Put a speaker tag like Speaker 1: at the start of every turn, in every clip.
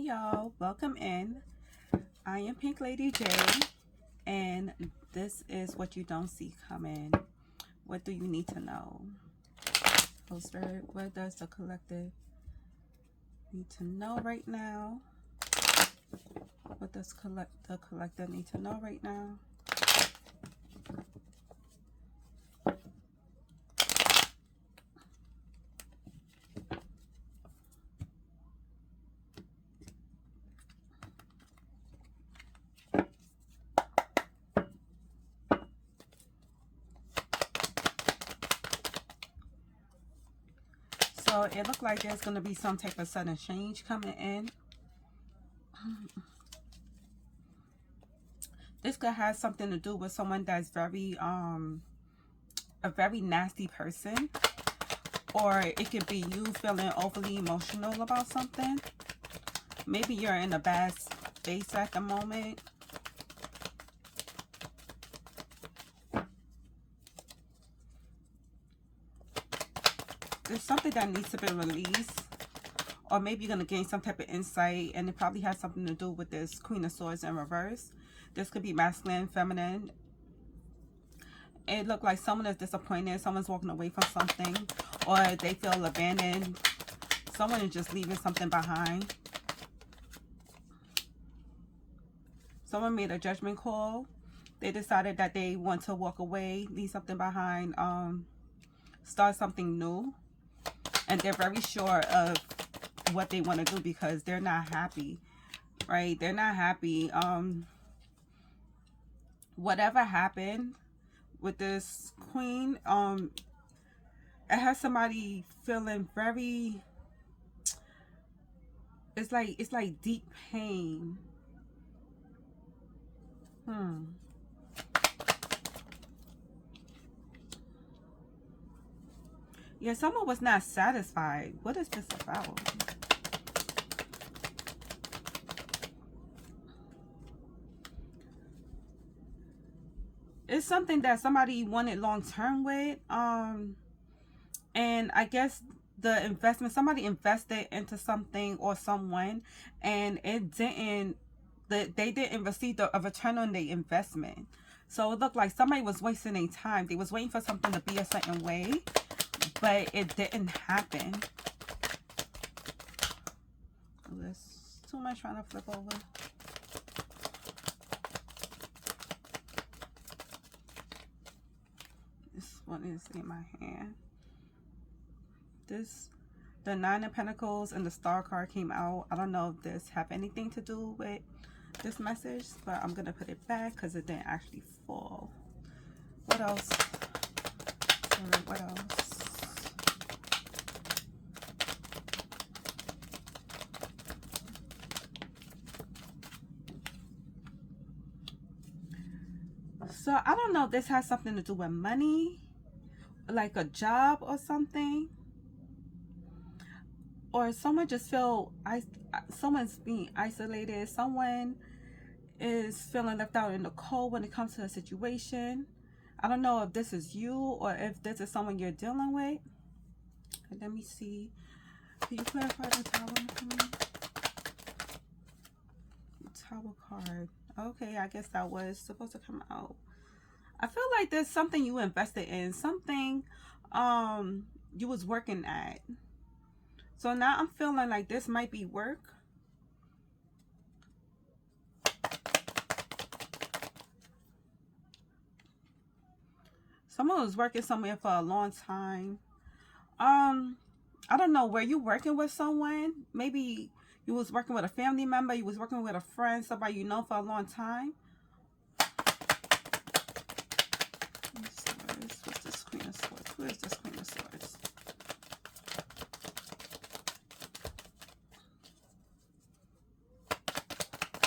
Speaker 1: y'all, welcome in. I am Pink Lady J, and this is what you don't see coming. What do you need to know? Oh, Spirit, what does the collective need to know right now? What does the collective need to know right now? So it looked like there's going to be some type of sudden change coming in. This could have something to do with someone that's a very nasty person, or it could be you feeling overly emotional about something. Maybe you're in a bad space at the moment. There's something that needs to be released, or maybe you're going to gain some type of insight, and it probably has something to do with this Queen of Swords in reverse. This could be masculine, feminine. It looked like someone is disappointed, someone's walking away from something, or they feel abandoned. Someone is just leaving something behind. Someone made a judgment call. They decided that they want to walk away, leave something behind, start something new. And they're very sure of what they want to do because they're not happy, right? They're not happy. Whatever happened with this queen, it has somebody feeling very, it's like deep pain. Yeah, someone was not satisfied. What is this about? It's something that somebody wanted long term with. And I guess the investment, somebody invested into something or someone, and it didn't, they didn't receive a return on their investment. So it looked like somebody was wasting their time. They was waiting for something to be a certain way, but it didn't happen. There's too much trying to flip over. This one is in my hand. The Nine of Pentacles and the Star card came out. I don't know if this have anything to do with this message, but I'm gonna put it back because it didn't actually fall. What else? What else? So I don't know if this has something to do with money, like a job or something, or someone just feel someone's being isolated. Someone is feeling left out in the cold when it comes to a situation. I don't know if this is you or if this is someone you're dealing with. Let me see. Can you clarify the Tower for me? Tower card. Okay, I guess that was supposed to come out. I feel like there's something you invested in, something you was working at. So now I'm feeling like this might be work. Someone was working somewhere for a long time. I don't know, were you working with someone? Maybe you was working with a family member, you was working with a friend, somebody you know for a long time. What's this Queen of Swords? Who is this Queen of Swords?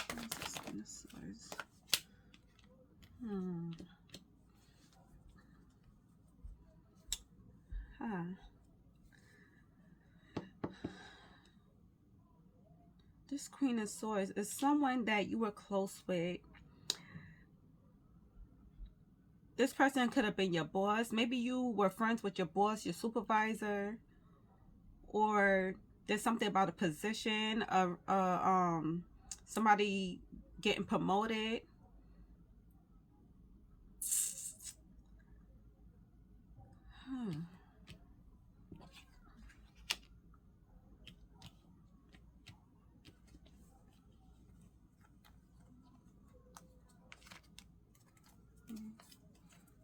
Speaker 1: Who is this Queen of Swords? This Queen of Swords is someone that you were close with. This person could have been your boss. Maybe you were friends with your boss, your supervisor, or There's something about a position of somebody getting promoted. Hmm.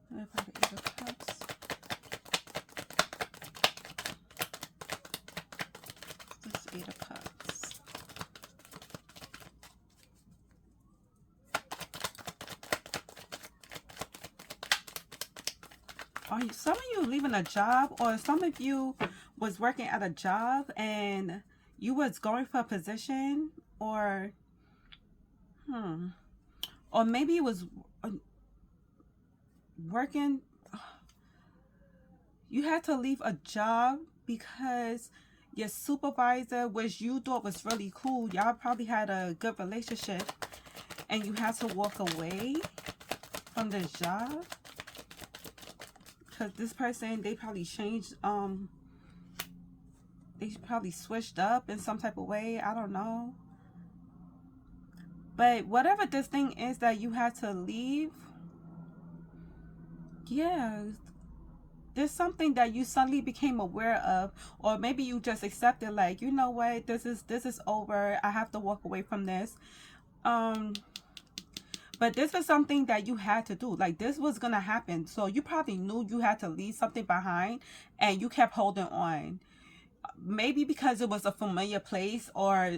Speaker 1: Eight of Cups. This Eight of Cups. Some of you leaving a job, or some of you was working at a job and you was going for a position, or or maybe it was working. You had to leave a job because your supervisor, which you thought was really cool, y'all probably had a good relationship, and you had to walk away from this job because this person, they probably changed, they probably switched up in some type of way. I don't know. But whatever this thing is that you had to leave, yeah, there's something that you suddenly became aware of, or maybe you just accepted, like, you know what, this is over. I have to walk away from this. But this was something that you had to do. Like, this was gonna happen. So you probably knew you had to leave something behind, and you kept holding on. Maybe because it was a familiar place, or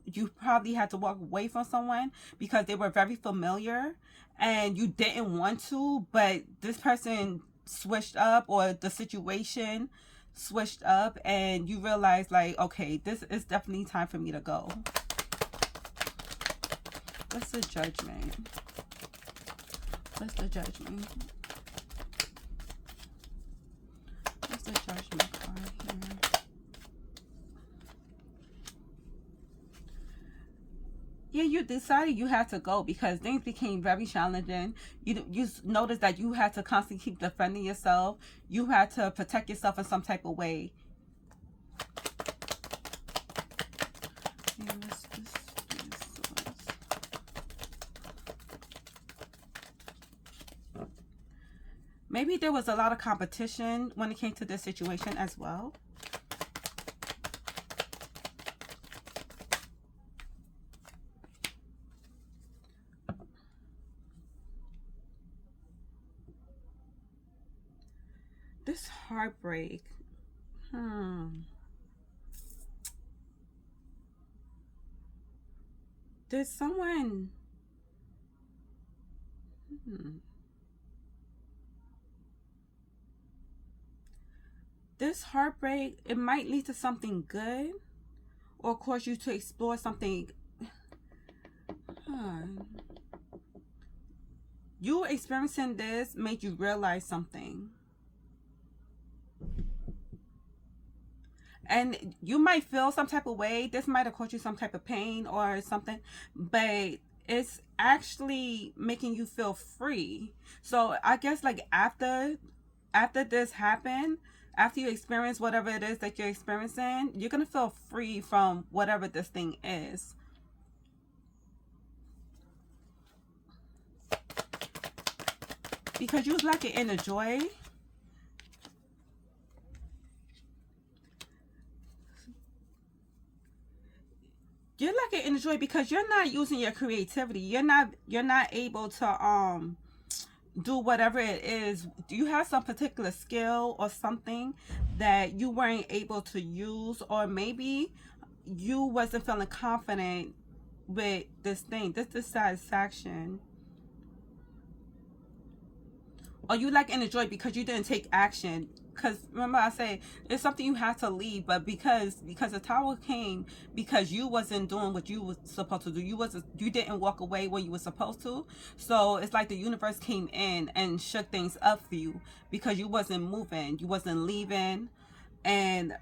Speaker 1: you probably had to walk away from someone because they were very familiar and you didn't want to, but this person switched up, or the situation switched up, and you realize, like, okay, this is definitely time for me to go. What's the Judgment? What's the Judgment? What's the Judgment card here? Yeah, you decided you had to go because things became very challenging. You noticed that you had to constantly keep defending yourself. You had to protect yourself in some type of way. Maybe there was a lot of competition when it came to this situation as well. This heartbreak. There's someone. This heartbreak, it might lead to something good, or cause you to explore something. You experiencing this made you realize something. And you might feel some type of way. This might have caused you some type of pain or something, but it's actually making you feel free. So I guess, like, after this happened, after you experience whatever it is that you're experiencing, you're gonna feel free from whatever this thing is. Because you was lacking in the joy. You're lacking in the joy because you're not using your creativity. You're not able to do whatever it is. Do you have some particular skill or something that you weren't able to use, or maybe you wasn't feeling confident with this thing, this dissatisfaction, or you lack in the joy because you didn't take action? Because remember, I say it's something you had to leave, but because the Tower came, because you wasn't doing what you was supposed to do. You didn't walk away when you were supposed to. So it's like the universe came in and shook things up for you because you wasn't moving, you wasn't leaving, and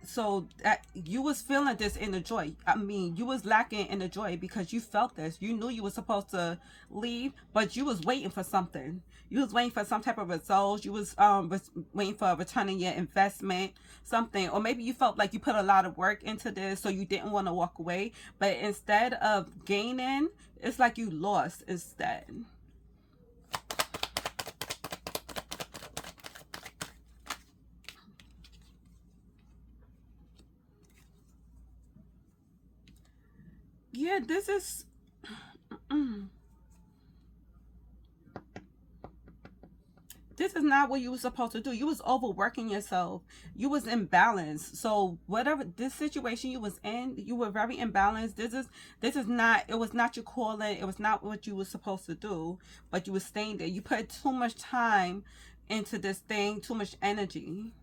Speaker 1: So that you was feeling this in the joy. I mean, you was lacking in the joy because you felt this. You knew you were supposed to leave, but you was waiting for something. You was waiting for some type of results. You was waiting for a return on your investment, something. Or maybe you felt like you put a lot of work into this, so you didn't want to walk away. But instead of gaining, it's like you lost instead. Yeah, this is this is not what you were supposed to do. You was overworking yourself. You was imbalanced. So whatever this situation you was in, you were very imbalanced. This is not, it was not your calling. It was not what you were supposed to do, but you was staying there. You put too much time into this thing, too much energy.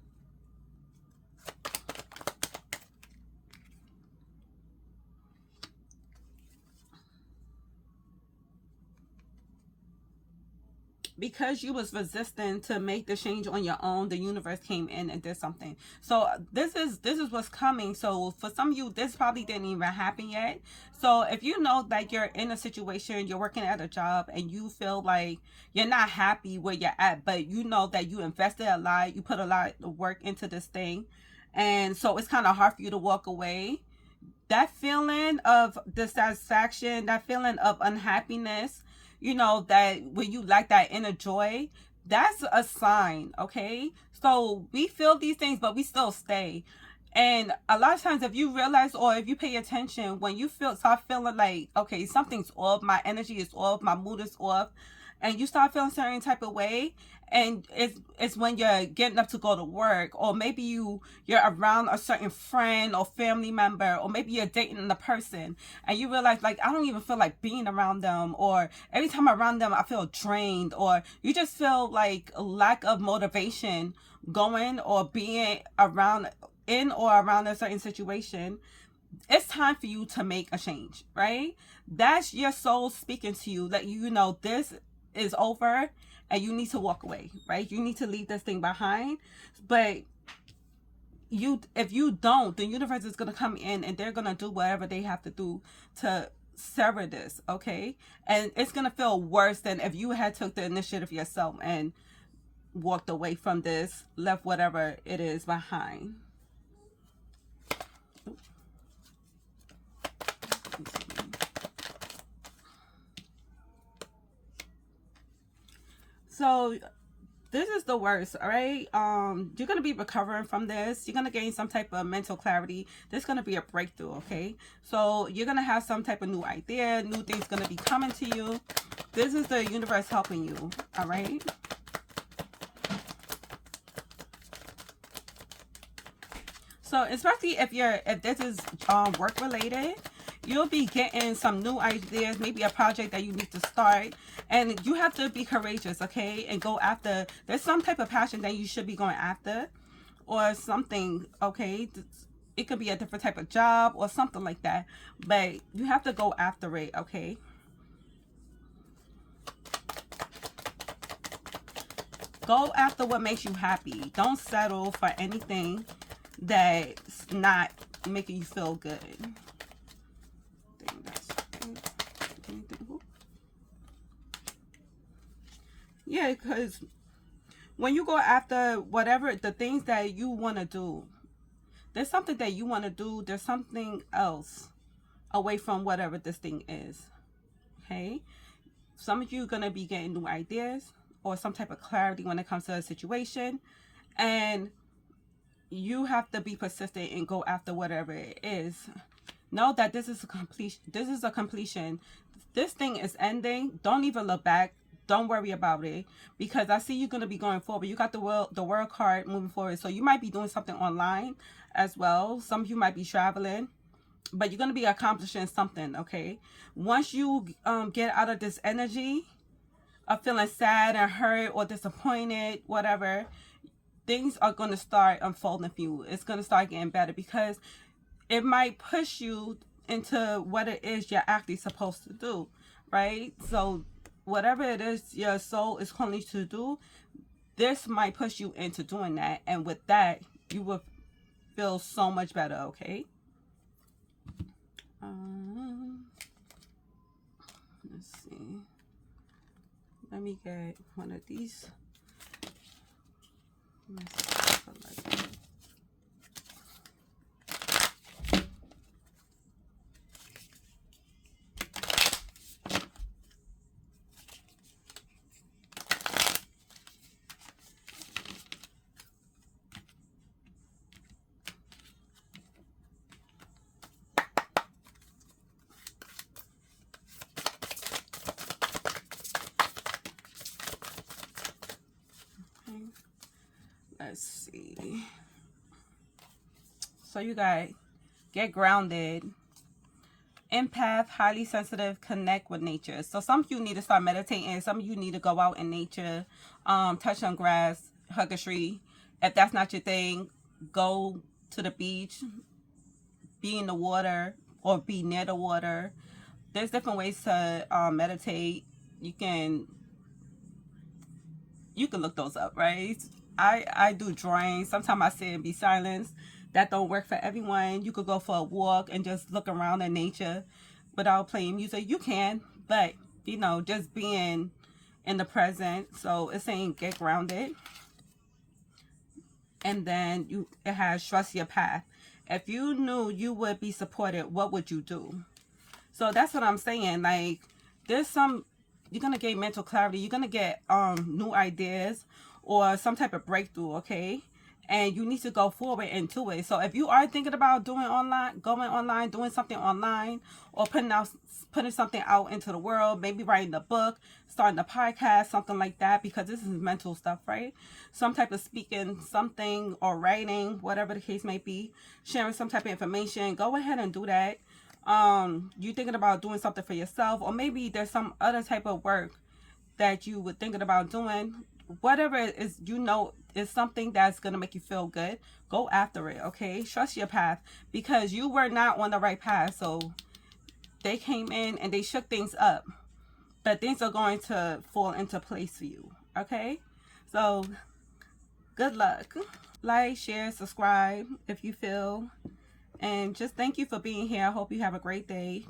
Speaker 1: Because you was resistant to make the change on your own, the universe came in and did something. So this is what's coming. So for some of you, this probably didn't even happen yet. So if you know that you're in a situation, you're working at a job and you feel like you're not happy where you're at, but you know that you invested a lot, you put a lot of work into this thing, and so it's kind of hard for you to walk away. That feeling of dissatisfaction, that feeling of unhappiness, that when you lack that inner joy, that's a sign, okay? So we feel these things, but we still stay. And a lot of times, if you realize or if you pay attention, when you start feeling like, okay, something's off, my energy is off, my mood is off, and you start feeling certain type of way, and it's when you're getting up to go to work, or maybe you're around a certain friend or family member, or maybe you're dating a person and you realize, like, I don't even feel like being around them, or every time I'm around them I feel drained, or you just feel like a lack of motivation going or being around in or around a certain situation. It's time for you to make a change, right? That's your soul speaking to you, that this is over and you need to walk away, right? You need to leave this thing behind. But if you don't, the universe is going to come in and they're going to do whatever they have to do to sever this, okay? And it's going to feel worse than if you had took the initiative yourself and walked away from this, left whatever it is behind. So this is the worst, all right? You're gonna be recovering from this. You're gonna gain some type of mental clarity. There's gonna be a breakthrough, okay? So you're gonna have some type of new idea, new things gonna be coming to you. This is the universe helping you, all right? So especially if this is work related, you'll be getting some new ideas, maybe a project that you need to start, and you have to be courageous, okay, and go after. There's some type of passion that you should be going after, or something, okay? It could be a different type of job or something like that, but you have to go after it, okay? Go after what makes you happy. Don't settle for anything that's not making you feel good. Yeah, because when you go after whatever the things that you want to do, there's something that you want to do. There's something else away from whatever this thing is. Okay? Some of you are going to be getting new ideas or some type of clarity when it comes to a situation. And you have to be persistent and go after whatever it is. Know that this is a completion. This is a completion. This thing is ending. Don't even look back. Don't worry about it, because I see you're going to be going forward. You got the world card moving forward. So you might be doing something online as well. Some of you might be traveling, but you're going to be accomplishing something, okay? Once you get out of this energy of feeling sad and hurt or disappointed, whatever, things are going to start unfolding for you. It's going to start getting better, because it might push you into what it is you're actually supposed to do, right? So whatever it is your soul is calling you to do, this might push you into doing that. And with that, you will feel so much better, okay? Let's see. Let me get one of these. Let's see. So you guys, get grounded. Empath, highly sensitive, connect with nature. So some of you need to start meditating. Some of you need to go out in nature, touch on grass, hug a tree. If that's not your thing, go to the beach, be in the water, or be near the water. There's different ways to meditate. You can look those up, right? I do drawing. Sometimes I sit and be silenced. That don't work for everyone. You could go for a walk and just look around in nature without playing music. You can, but you know, just being in the present. So it's saying get grounded. And then it has trust your path. If you knew you would be supported, what would you do? So that's what I'm saying. Like, there's you're gonna get mental clarity. You're gonna get new ideas or some type of breakthrough, okay? And you need to go forward into it. So if you are thinking about going online, doing something online, or putting something out into the world, maybe writing a book, starting a podcast, something like that, because this is mental stuff, right? Some type of speaking, something, or writing, whatever the case may be, sharing some type of information, go ahead and do that. You thinking about doing something for yourself, or maybe there's some other type of work that you were thinking about doing. Whatever it is, you know, is something that's going to make you feel good. Go after it, okay? Trust your path, because you were not on the right path. So they came in and they shook things up, but things are going to fall into place for you, okay? So good luck. Like, share, subscribe if you feel. And just thank you for being here. I hope you have a great day.